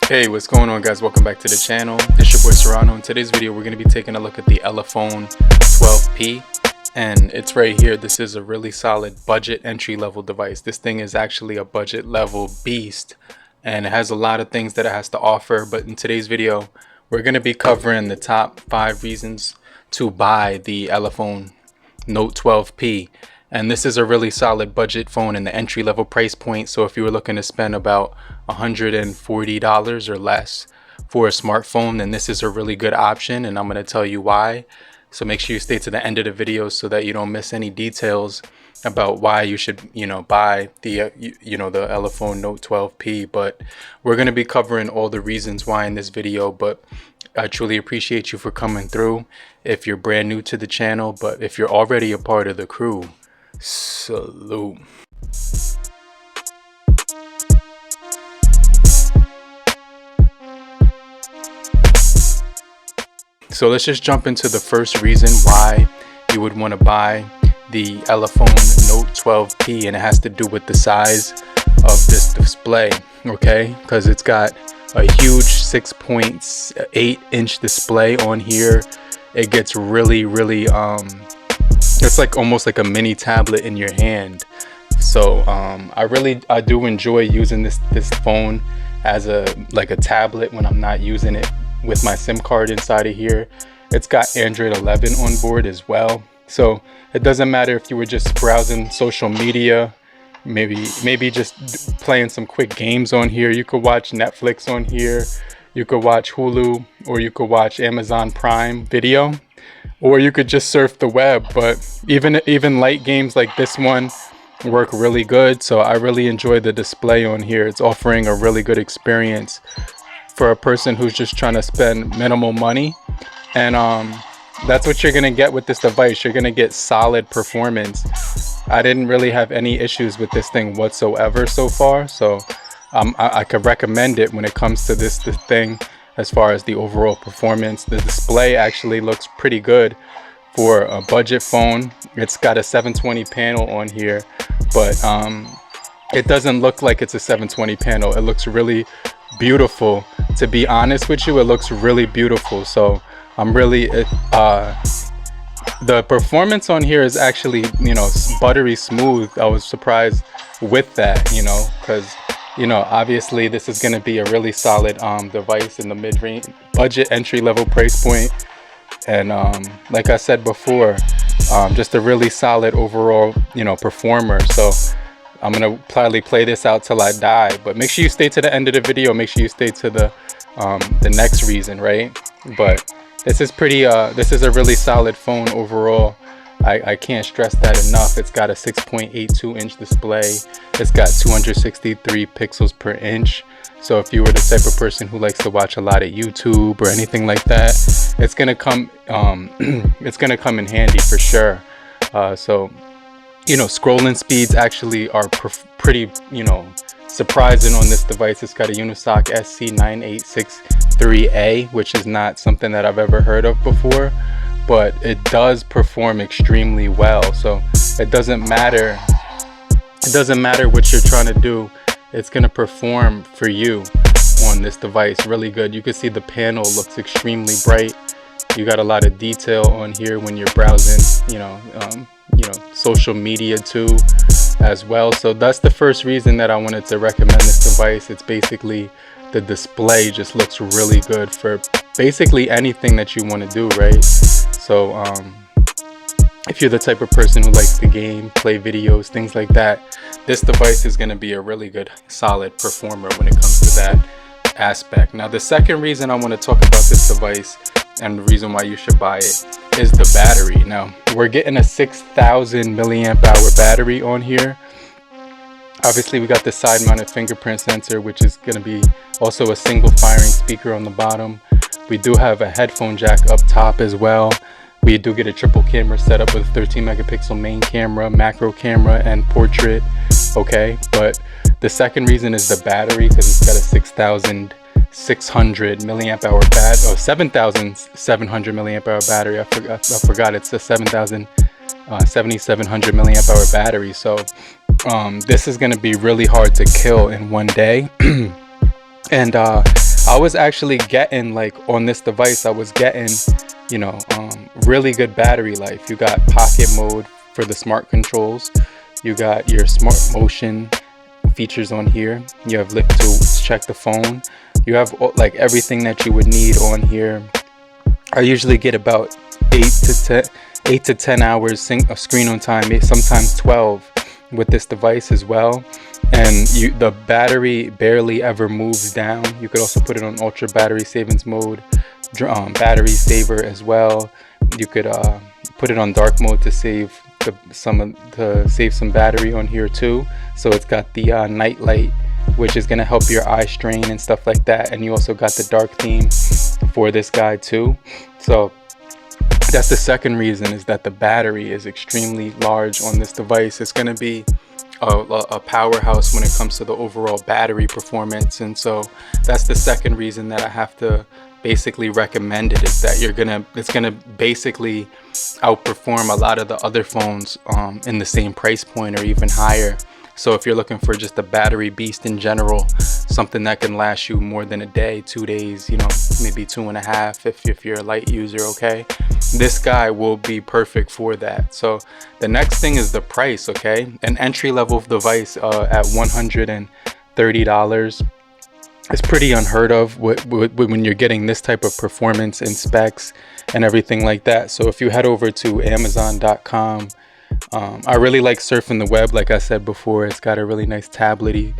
Hey, what's going on, guys? Welcome back to the channel. It's your boy Serrano. In today's video, we're going to be taking a look at the Ulefone 12P, and it's right here. This is a really solid budget entry-level device. This thing is actually a budget-level beast, and it has a lot of things that it has to offer. But in today's video, we're going to be covering the top 5 reasons to buy the Ulefone Note 12P. And this is a really solid budget phone in the entry-level price point. So if you were looking to spend about $140 or less for a smartphone, then this is a really good option, and I'm going to tell you why. So make sure you stay to the end of the video so that you don't miss any details about why you should, buy the the Ulefone Note 12P. But we're going to be covering all the reasons why in this video. But I truly appreciate you for coming through if you're brand new to the channel. But if you're already a part of the crew, salute. So let's just jump into the first reason why you would want to buy the Ulefone Note 12P, and it has to do with the size of this display, okay? Because it's got a huge 6.8 inch display on here. It gets really it's like almost like a mini tablet in your hand. So I do enjoy using this phone as a tablet when I'm not using it with my SIM card inside of here. It's got Android 11 on board as well, so it doesn't matter if you were just browsing social media, maybe just playing some quick games on here. You could watch Netflix on here, you could watch Hulu, or you could watch Amazon Prime Video, or you could just surf the web. But even light games like this one work really good. So I really enjoy the display on here. It's offering a really good experience for a person who's just trying to spend minimal money, and that's what you're gonna get with this device. You're gonna get solid performance. I didn't really have any issues with this thing whatsoever so far, so I could recommend it when it comes to this thing. As far as the overall performance, the display actually looks pretty good for a budget phone. It's got a 720 panel on here, but it doesn't look like it's a 720 panel. It looks really beautiful. To be honest with you, it looks really beautiful. So I'm really the performance on here is actually buttery smooth. I was surprised with that, because obviously this is going to be a really solid device in the mid-range budget entry-level price point. And like I said before, just a really solid overall performer. So I'm gonna probably play this out till I die, but make sure you stay to the end of the video. Make sure you stay to the next reason, right? But this is this is a really solid phone overall. I can't stress that enough. It's got a 6.82 inch display. It's got 263 pixels per inch. So if you were the type of person who likes to watch a lot of YouTube or anything like that, it's gonna come it's gonna come in handy for sure. So scrolling speeds actually are pretty surprising on this device. It's got a Unisoc SC9863A, which is not something that I've ever heard of before, but it does perform extremely well. So it doesn't matter what you're trying to do, it's gonna perform for you on this device really good. You can see the panel looks extremely bright. You got a lot of detail on here when you're browsing social media too as well. So that's the first reason that I wanted to recommend this device. It's basically the display just looks really good for basically anything that you want to do, right? So if you're the type of person who likes to game, play videos, things like that, this device is going to be a really good solid performer when it comes to that aspect. Now the second reason I want to talk about this device, and the reason why you should buy it, is the battery. Now we're getting a 6,000 milliamp hour battery on here. Obviously we got the side mounted fingerprint sensor, which is going to be also a single firing speaker on the bottom. We do have a headphone jack up top as well. We do get a triple camera setup with a 13 megapixel main camera, macro camera, and portrait. Okay, but the second reason is the battery, because it's got a 6,600 milliamp hour battery, or 7,700 milliamp hour battery. I forgot it's a 7,700 milliamp hour battery. So this is going to be really hard to kill in one day. And I was actually getting, like, on this device, I was getting, you know, really good battery life. You got pocket mode for the smart controls. You got your smart motion features on here. You have lift to check the phone. You have like everything that you would need on here. I usually get about 8 to 10 hours of screen on time, sometimes 12 with this device as well. And the battery barely ever moves down. You could also put it on ultra battery savings mode, battery saver as well. You could put it on dark mode to save some battery on here too. So it's got the night light, which is going to help your eye strain and stuff like that. And you also got the dark theme for this guy too. So that's the second reason, is that the battery is extremely large on this device. It's going to be a powerhouse when it comes to the overall battery performance. And so that's the second reason that I have to basically recommend it, is that it's gonna basically outperform a lot of the other phones in the same price point or even higher. So if you're looking for just a battery beast in general, something that can last you more than a day, 2 days, you know, maybe 2.5 if you're a light user, okay, this guy will be perfect for that. So the next thing is the price, okay. An entry-level device at $130 is pretty unheard of when you're getting this type of performance and specs and everything like that. So if you head over to Amazon.com, I really like surfing the web. Like I said before, it's got a really nice tablet-y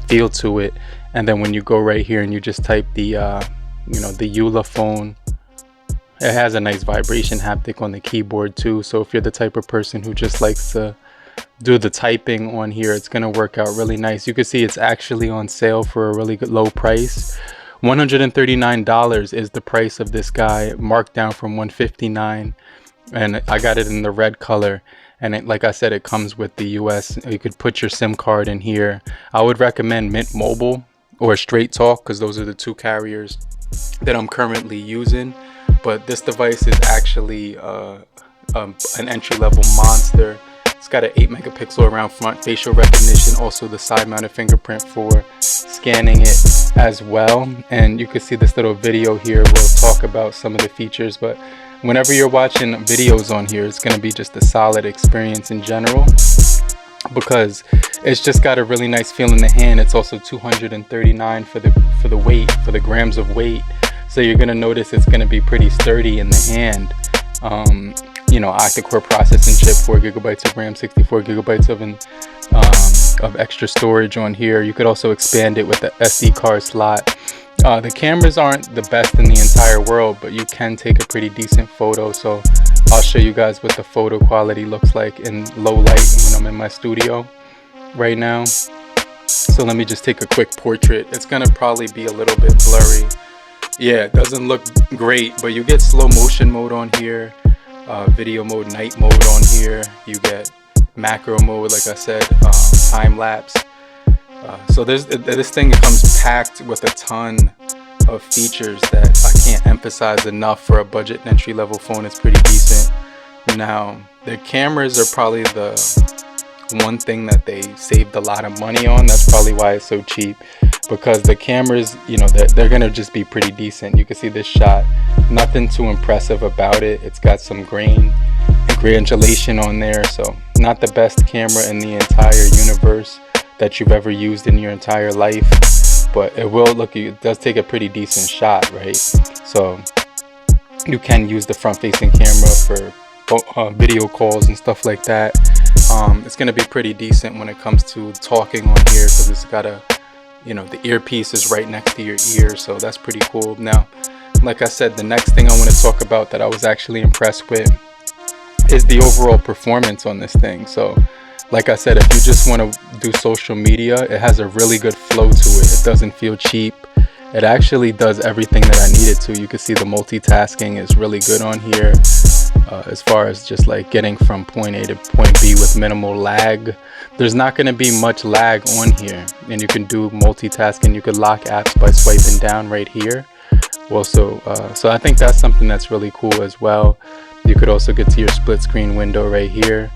feel to it. And then when you go right here and you just type the the Ulefone, it has a nice vibration haptic on the keyboard too. So if you're the type of person who just likes to do the typing on here, it's gonna work out really nice. You can see it's actually on sale for a really good low price. $139 is the price of this guy, marked down from $159, and I got it in the red color. And like I said, it comes with the US. You could put your SIM card in here. I would recommend Mint Mobile or Straight Talk, because those are the two carriers that I'm currently using. But this device is actually an entry-level monster. It's got an 8 megapixel around front facial recognition, also the side-mounted fingerprint for scanning it as well. And you can see this little video here will talk about some of the features, but whenever you're watching videos on here, it's going to be just a solid experience in general, because it's just got a really nice feel in the hand. It's also 239 for the weight, for the grams of weight. So you're going to notice it's going to be pretty sturdy in the hand. Octa-core processing chip, 4 gigabytes of RAM, 64 gigabytes of extra storage on here. You could also expand it with the SD card slot. The cameras aren't the best in the entire world, but you can take a pretty decent photo. So I'll show you guys what the photo quality looks like in low light when I'm in my studio right now. So let me just take a quick portrait. It's gonna probably be a little bit blurry. Yeah, it doesn't look great, but you get slow motion mode on here, video mode, night mode on here. You get macro mode, like I said, time lapse. So this thing comes packed with a ton of features that I can't emphasize enough. For a budget entry level phone, it's pretty decent. Now, the cameras are probably the one thing that they saved a lot of money on. That's probably why it's so cheap, because the cameras, they're gonna just be pretty decent. You can see this shot, nothing too impressive about it. It's got some grain and granulation on there, so not the best camera in the entire universe that you've ever used in your entire life, but it does take a pretty decent shot, right? So you can use the front-facing camera for video calls and stuff like that. It's going to be pretty decent when it comes to talking on here, because it's got the earpiece is right next to your ear, so that's pretty cool. Now, like I said, the next thing I want to talk about that I was actually impressed with is the overall performance on this thing. So like I said, if you just want to do social media, it has a really good flow to it. It doesn't feel cheap. It actually does everything that I needed to. You can see the multitasking is really good on here, as far as just like getting from point A to point B with minimal lag. There's not going to be much lag on here, and you can do multitasking. You could lock apps by swiping down right here. Also, so I think that's something that's really cool as well. You could also get to your split screen window right here.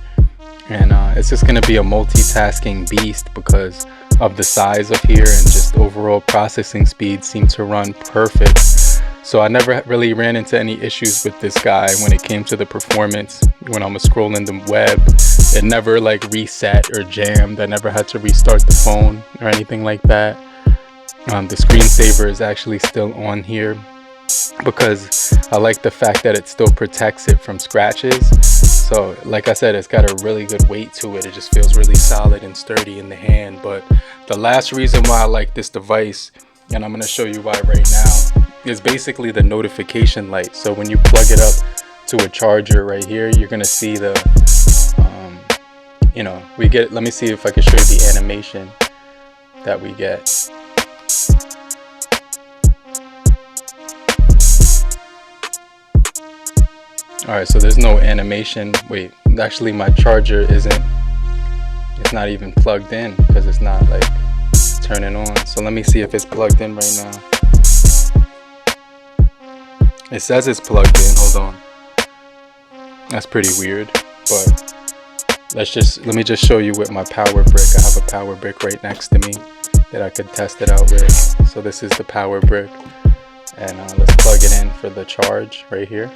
And it's just going to be a multitasking beast, because of the size of here, and just overall processing speed seemed to run perfect. So I never really ran into any issues with this guy when it came to the performance. When I was scrolling the web, it never like reset or jammed. I never had to restart the phone or anything like that. The screensaver is actually still on here because I like the fact that it still protects it from scratches. So like I said, it's got a really good weight to it. It just feels really solid and sturdy in the hand. But the last reason why I like this device, and I'm going to show you why right now, is basically the notification light. So when you plug it up to a charger right here, you're going to see the we get, let me see if I can show you the animation that we get. Alright, so there's no animation. Wait, actually my charger it's not even plugged in because it's not like turning on. So let me see if it's plugged in right now. It says it's plugged in. Hold on. That's pretty weird, but let me just show you with my power brick. I have a power brick right next to me that I could test it out with. So this is the power brick, and let's plug it in for the charge right here.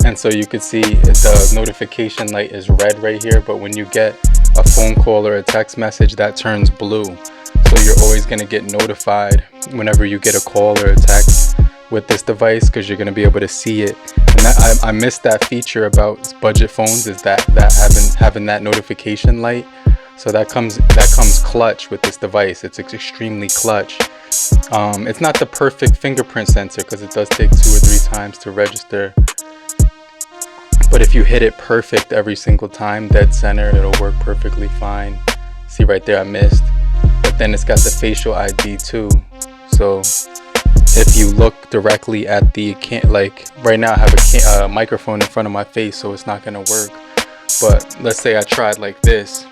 And so you can see the notification light is red right here, but when you get a phone call or a text message, that turns blue. So you're always going to get notified whenever you get a call or a text with this device, because you're going to be able to see it. And that, I missed that feature about budget phones, is that having that notification light. So that comes clutch with this device. It's extremely clutch. It's not the perfect fingerprint sensor because it does take 2 or 3 times to register. But if you hit it perfect every single time, dead center, it'll work perfectly fine. See right there, I missed. But then it's got the facial ID too. So if you look directly at the like right now I have a microphone in front of my face, so it's not gonna work. But let's say I tried like this,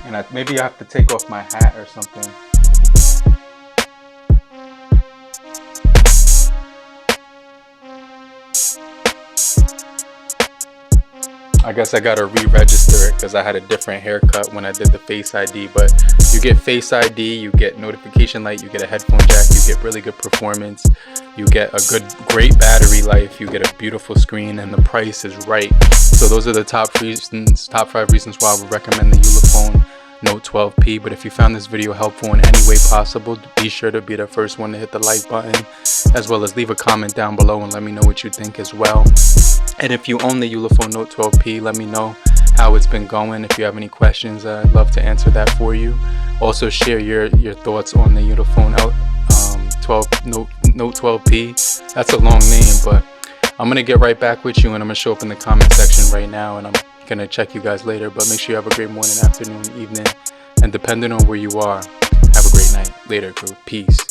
and maybe I have to take off my hat or something. I guess I gotta re-register it because I had a different haircut when I did the Face ID. But you get Face ID, you get notification light, you get a headphone jack, you get really good performance, you get a great battery life, you get a beautiful screen, and the price is right. So those are the top 5 reasons why I would recommend the Ulefone Note 12P. But if you found this video helpful in any way possible, be sure to be the first one to hit the like button, as well as leave a comment down below and let me know what you think as well. And if you own the Ulefone Note 12P, let me know how it's been going. If you have any questions, I'd love to answer that for you. Also share your thoughts on the Ulefone Note 12P. That's a long name, but I'm going to get right back with you, and I'm going to show up in the comment section right now, and I'm going to check you guys later. But make sure you have a great morning, afternoon, evening, and depending on where you are, have a great night. Later, crew. Peace.